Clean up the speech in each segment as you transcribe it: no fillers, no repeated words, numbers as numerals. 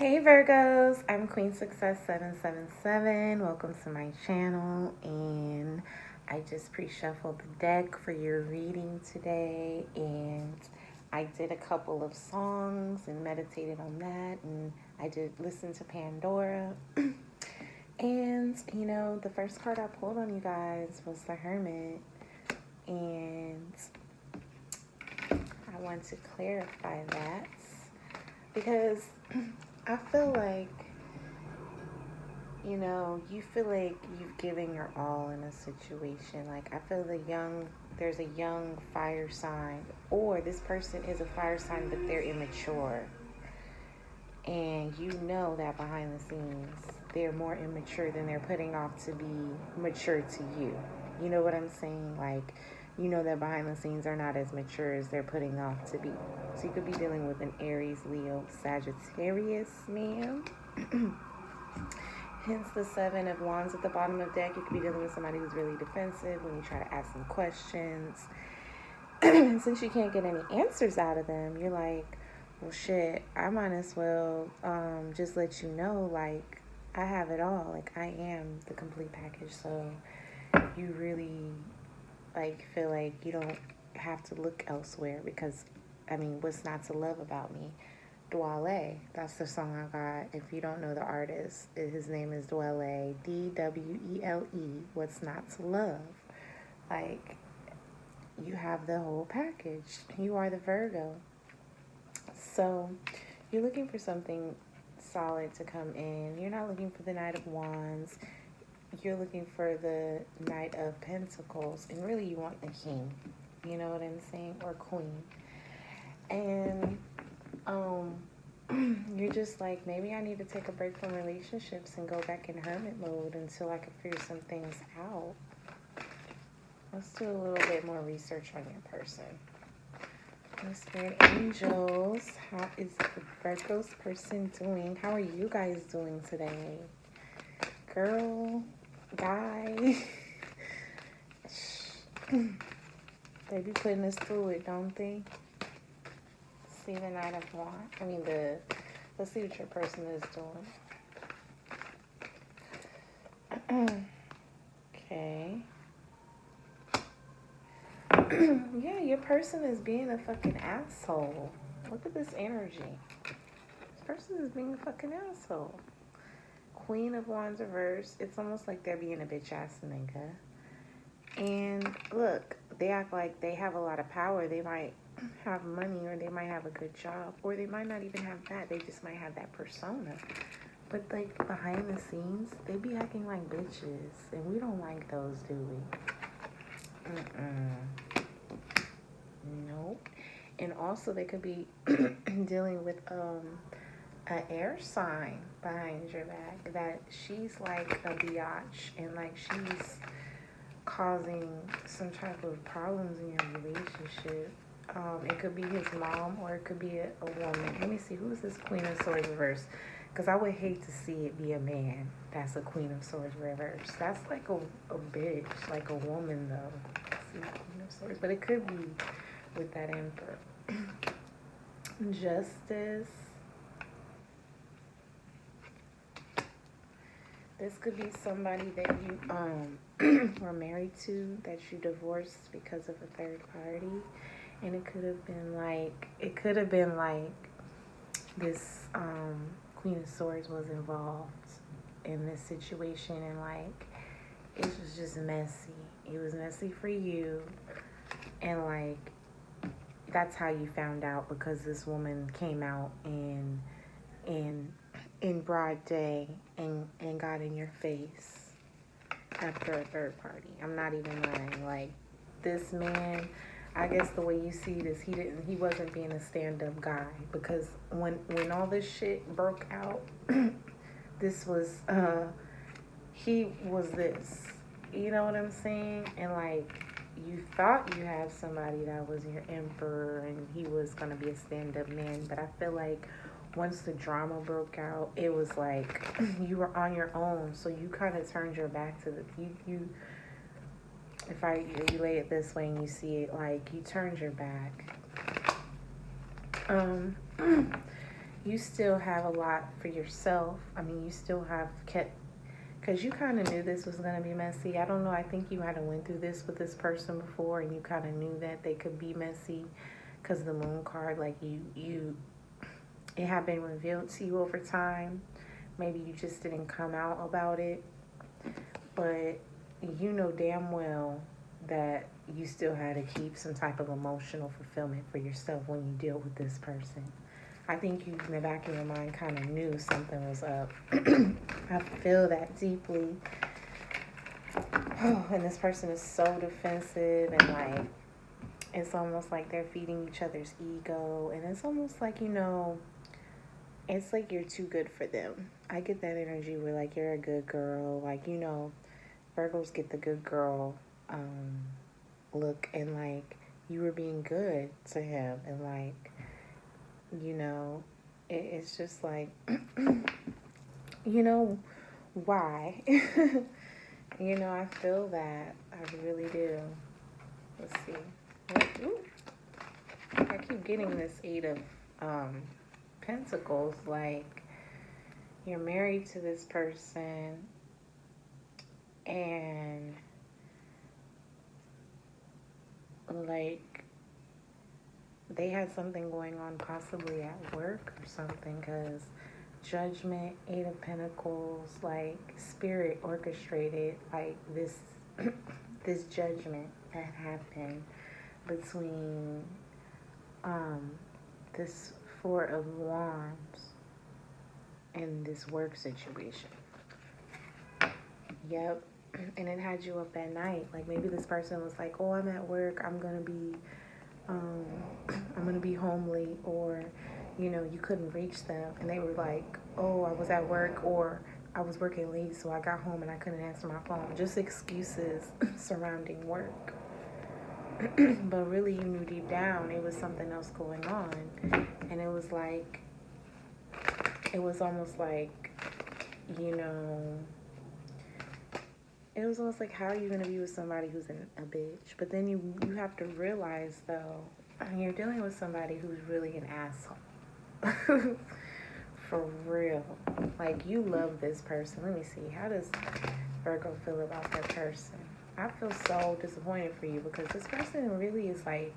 Hey Virgos, I'm Queen Success 777. Welcome to my channel, and I just pre-shuffled the deck for your reading today, and I did a couple of songs and meditated on that, and I did listen to Pandora. And the first card I pulled on you guys was the Hermit, and I want to clarify that because I feel like you feel like you've given your all in a situation. Like, I feel there's a young fire sign, or this person is a fire sign, but they're immature. And you know that behind the scenes, they're more immature than they're putting off to be mature to you. You know what I'm saying? Like, you know that behind the scenes are not as mature as they're putting off to be. So you could be dealing with an Aries, Leo, Sagittarius, ma'am. Hence the Seven of Wands at the bottom of the deck. You could be dealing with somebody who's really defensive when you try to ask them questions. And since you can't get any answers out of them, you're like, well, shit, I might as well just let you know, like, I have it all. Like, I am the complete package. So you really, like, feel like you don't have to look elsewhere because, what's not to love about me? Dwale. That's the song I got. If you don't know the artist, his name is Dwele. Dwele. What's not to love? Like, you have the whole package. You are the Virgo. So, you're looking for something solid to come in. You're not looking for the Knight of Wands. You're looking for the Knight of Pentacles. And really, you want the King. You know what I'm saying? Or Queen. And you're just like, maybe I need to take a break from relationships and go back in hermit mode until I can figure some things out. Let's do a little bit more research on your person. Spirit angels, how is the Virgo's person doing? How are you guys doing today? Girl, guy. They be putting us through it, don't they? See the Knight of Wands. Let's see what your person is doing. Okay. Yeah, your person is being a fucking asshole. Look at this energy. This person is being a fucking asshole. Queen of Wands reverse. It's almost like they're being a bitch ass nigga. And look, they act like they have a lot of power. They might have money, or they might have a good job, or they might not even have that. They just might have that persona. But like behind the scenes, they be acting like bitches, and we don't like those, do we? Nope. And also, they could be dealing with an air sign behind your back that she's like a biatch, and like she's causing some type of problems in your relationship. It could be his mom, or it could be a woman. Let me see, who's this Queen of Swords reverse? Because I would hate to see it be a man that's a Queen of Swords reverse. That's like a bitch, like a woman, though. See, Queen of Swords. But it could be with that Emperor. Justice. This could be somebody that you were married to, that you divorced because of a third party. And it could have been like this Queen of Swords was involved in this situation, and like it was just messy. It was messy for you, and like that's how you found out, because this woman came out in broad day and got in your face after a third party. I'm not even lying. Like, this man, I guess the way you see this, he wasn't being a stand-up guy, because when all this shit broke out, he was this. You know what I'm saying? And like, you thought you had somebody that was your emperor and he was gonna be a stand-up man, but I feel like once the drama broke out, it was like you were on your own, so you kind of turned your back to you. If I relay it this way and you see it, like, you turned your back. you still have a lot for yourself. I mean, you still have kept, because you kind of knew this was going to be messy. I don't know. I think you might have went through this with this person before, and you kind of knew that they could be messy because the moon card, like it had been revealed to you over time. Maybe you just didn't come out about it, but you know damn well that you still had to keep some type of emotional fulfillment for yourself when you deal with this person. I think you, in the back of your mind, kind of knew something was up. I feel that deeply. Oh, and this person is so defensive, and like, it's almost like they're feeding each other's ego, and it's almost like, it's like you're too good for them. I get that energy where, like, you're a good girl. Like, Virgos get the good girl look, and, like, you were being good to him, and, like, it's just like, why? I feel that. I really do. Let's see. Ooh. I keep getting this Eight of Pentacles. Like, you're married to this person, and, like, they had something going on possibly at work or something, because Judgment, Eight of Pentacles, like, Spirit orchestrated, like, this this judgment that happened between this Four of Wands and this work situation. Yep. And it had you up at night. Like, maybe this person was like, oh, I'm at work, I'm gonna be home late, or you couldn't reach them, and they were like, oh, I was at work, or I was working late, so I got home and I couldn't answer my phone. Just excuses surrounding work. But really, you knew deep down it was something else going on. And it was almost like, it was almost like, how are you going to be with somebody who's a bitch? But then you have to realize, though, you're dealing with somebody who's really an asshole. For real. Like, you love this person. Let me see. How does Virgo feel about that person? I feel so disappointed for you, because this person really is like,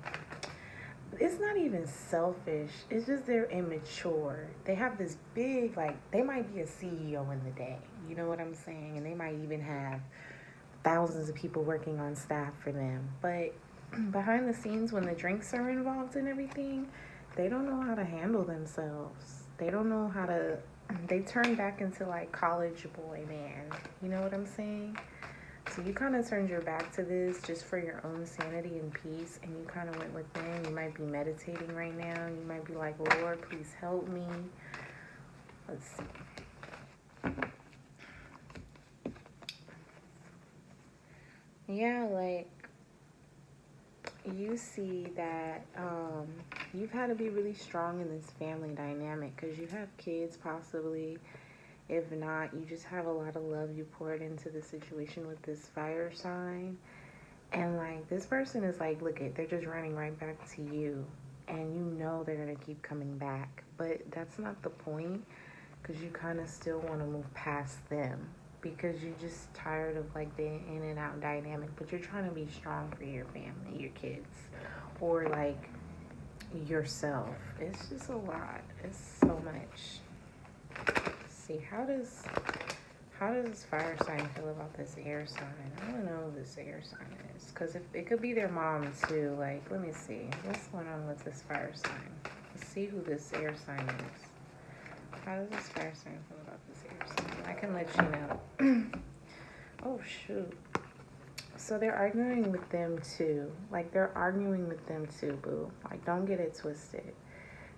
it's not even selfish. It's just they're immature. They have this big, like, they might be a CEO in the day. You know what I'm saying? And they might even have thousands of people working on staff for them. But behind the scenes, when the drinks are involved and everything, they don't know how to handle themselves. They don't know how to, they turn back into, like, college boy man. You know what I'm saying? So you kind of turned your back to this just for your own sanity and peace, and you kind of went within. You might be meditating right now. You might be like, Lord, please help me. Let's see. Yeah, like, you see that you've had to be really strong in this family dynamic, because you have kids possibly. If not, you just have a lot of love you poured into the situation with this fire sign. And, like, this person is like, look it, they're just running right back to you. And you know they're going to keep coming back. But that's not the point, because you kind of still want to move past them. Because you're just tired of, like, the in and out dynamic. But you're trying to be strong for your family, your kids. Or, like, yourself. It's just a lot. It's so much. See, how does this fire sign feel about this air sign? I don't know who this air sign is, because it could be their mom too. Like, let me see, what's going on with this fire sign? Let's see who this air sign is. How does this fire sign feel about this air sign? I can let you know. Oh shoot. So they're arguing with them too. Like, they're arguing with them too, boo. Like, don't get it twisted.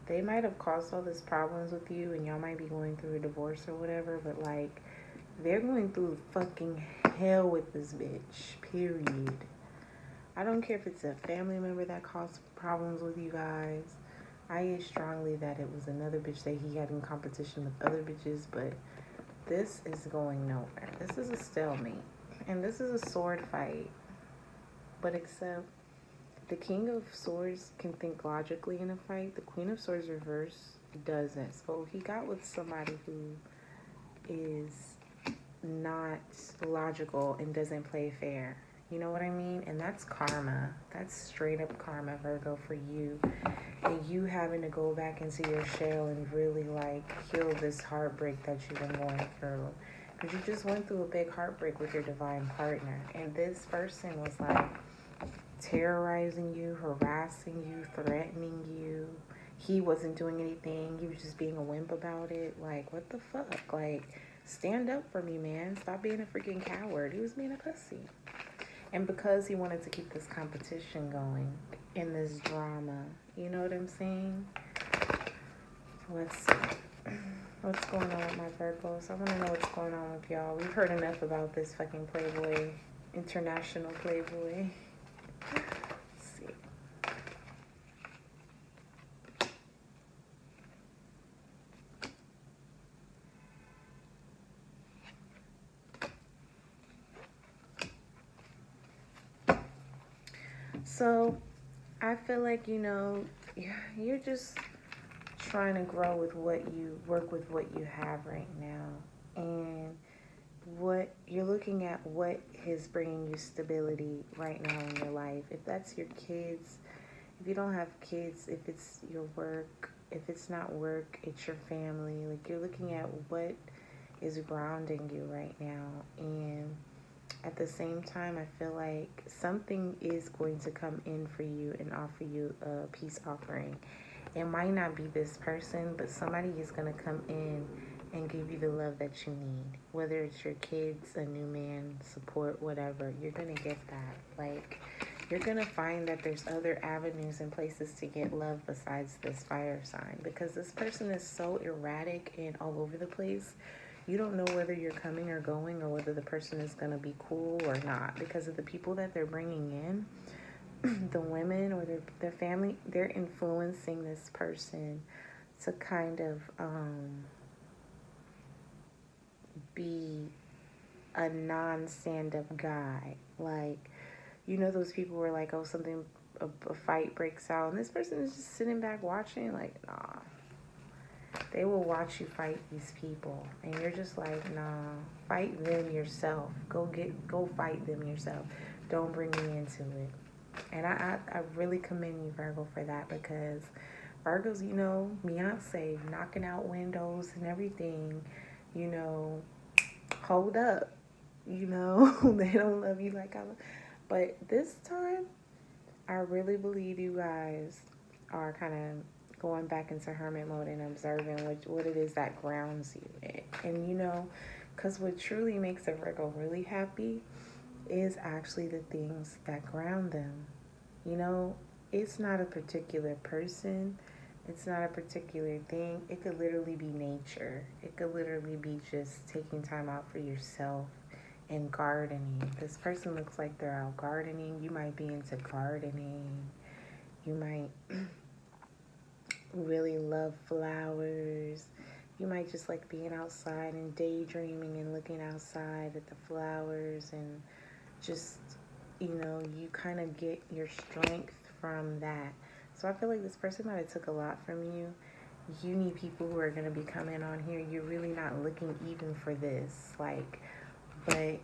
They might have caused all these problems with you, and y'all might be going through a divorce or whatever, but, like, they're going through fucking hell with this bitch, period. I don't care if it's a family member that caused problems with you guys. I hate strongly that it was another bitch that he had in competition with other bitches, but this is going nowhere. This is a stalemate, and this is a sword fight. But except the King of Swords can think logically in a fight. The Queen of Swords reverse doesn't. So he got with somebody who is not logical and doesn't play fair. You know what I mean? And that's karma. That's straight up karma, Virgo, for you. And you having to go back into your shell and really like heal this heartbreak that you've been going through. Because you just went through a big heartbreak with your divine partner. And this person was like terrorizing you, harassing you, threatening you. He wasn't doing anything. He was just being a wimp about it. Like, what the fuck? Like, stand up for me, man. Stop being a freaking coward. He was being a pussy. And because he wanted to keep this competition going in this drama, you know what I'm saying? Let's see. What's going on with my Virgos? I want to know what's going on with y'all. We've heard enough about this fucking Playboy, international Playboy. Let's see. So, I feel like, you know, you're just trying to grow with work with what you have right now. And what you're looking at, what is bringing you stability right now in your life. If that's your kids, if you don't have kids, if it's your work, if it's not work, it's your family. Like, you're looking at what is grounding you right now. And at the same time, I feel like something is going to come in for you and offer you a peace offering. It might not be this person, but somebody is going to come in and give you the love that you need. Whether it's your kids, a new man, support, whatever, you're going to get that. Like, you're going to find that there's other avenues and places to get love besides this fire sign. Because this person is so erratic and all over the place. You don't know whether you're coming or going, or whether the person is going to be cool or not. Because of the people that they're bringing in, the women or their family, they're influencing this person to kind of be a non-stand-up guy. Like, you know, those people where like, oh, a fight breaks out, and this person is just sitting back watching, like, nah. They will watch you fight these people, and you're just like, nah, fight them yourself. Go fight them yourself. Don't bring me into it. And I really commend you, Virgo, for that, because Virgos, you know, Beyonce knocking out windows and everything, you know, hold up, you know, they don't love you like I love. But this time, I really believe you guys are kind of going back into hermit mode and observing what it is that grounds you. And, you know, because what truly makes a Virgo really happy is actually the things that ground them. You know, it's not a particular person. It's not a particular thing. It could literally be nature. It could literally be just taking time out for yourself and gardening. This person looks like they're out gardening. You might be into gardening. You might really love flowers. You might just like being outside and daydreaming and looking outside at the flowers, and just, you know, you kind of get your strength from that. So I feel like this person might have took a lot from you. You need people who are going to be coming on here. You're really not looking even for this. Like, but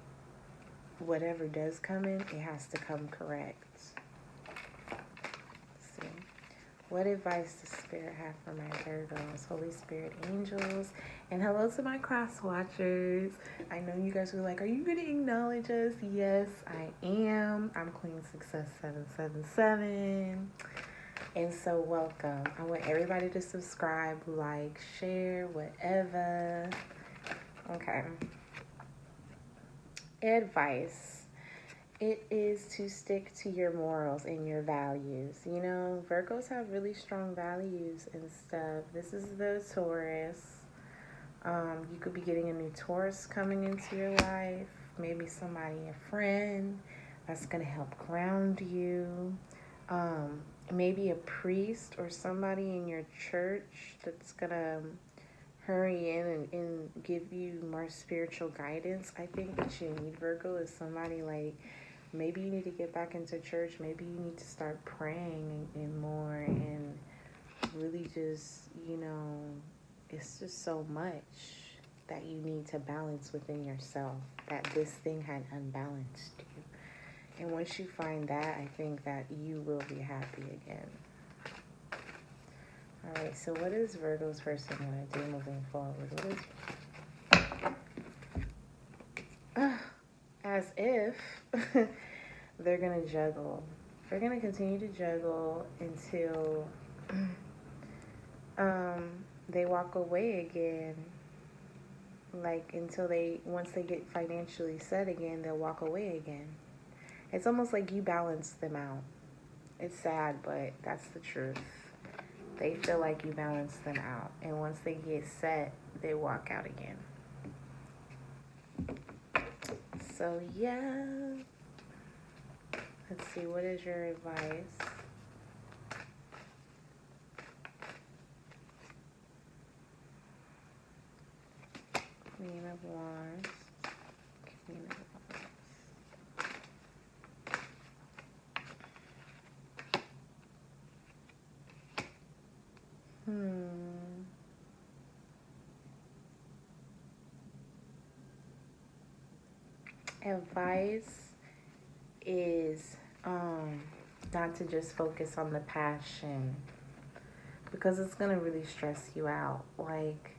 whatever does come in, it has to come correct. Let's see. What advice does Spirit have for my Virgos? Holy Spirit, angels, and hello to my cross watchers. I know you guys were like, are you going to acknowledge us? Yes, I am. I'm Queen Success 777. And so welcome. I want everybody to subscribe, like, share, whatever. Okay. Advice. It is to stick to your morals and your values. You know, Virgos have really strong values and stuff. This is the Taurus. You could be getting a new Taurus coming into your life. Maybe somebody, a friend, that's going to help ground you. Maybe a priest or somebody in your church that's going to hurry in and give you more spiritual guidance. I think what you need, Virgo, is somebody like, maybe you need to get back into church. Maybe you need to start praying and more and really just, it's just so much that you need to balance within yourself, that this thing had unbalanced you. And once you find that, I think that you will be happy again. All right, so what is Virgo's person want to do moving forward? What is... as if they're going to juggle. They're going to continue to juggle until they walk away again. Like, once they get financially set again, they'll walk away again. It's almost like you balance them out. It's sad, but that's the truth. They feel like you balance them out. And once they get set, they walk out again. So, yeah. Let's see, what is your advice? Queen of Wands. Queen of Wands. Advice is not to just focus on the passion, because it's gonna really stress you out. Like,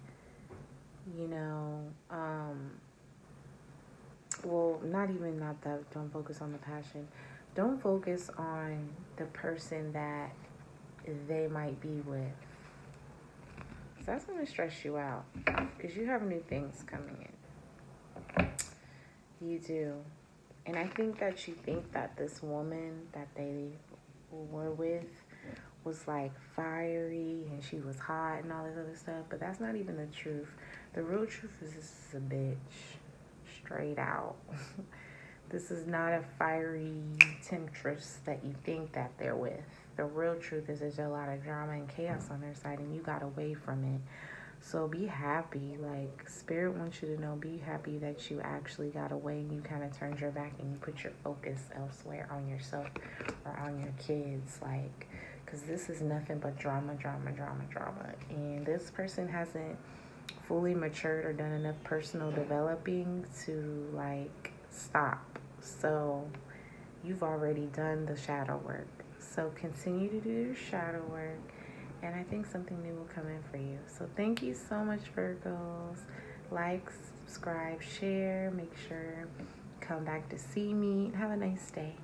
well, not that, don't focus on the passion. Don't focus on the person that they might be with. So that's gonna stress you out, because you have new things coming in. You do. And I think that you think that this woman that they were with was like fiery and she was hot and all this other stuff, but that's not even the truth. The real truth is this is a bitch. Straight out. This is not a fiery temptress that you think that they're with. The real truth is there's a lot of drama and chaos on their side, and you got away from it. So be happy. Like, Spirit wants you to know, be happy that you actually got away and you kind of turned your back and you put your focus elsewhere on yourself or on your kids. Like, because this is nothing but drama, drama, drama, drama. And this person hasn't fully matured or done enough personal developing to, like, stop. So you've already done the shadow work. So continue to do your shadow work. And I think something new will come in for you. So thank you so much, Virgos. Like, subscribe, share. Make sure you come back to see me. Have a nice day.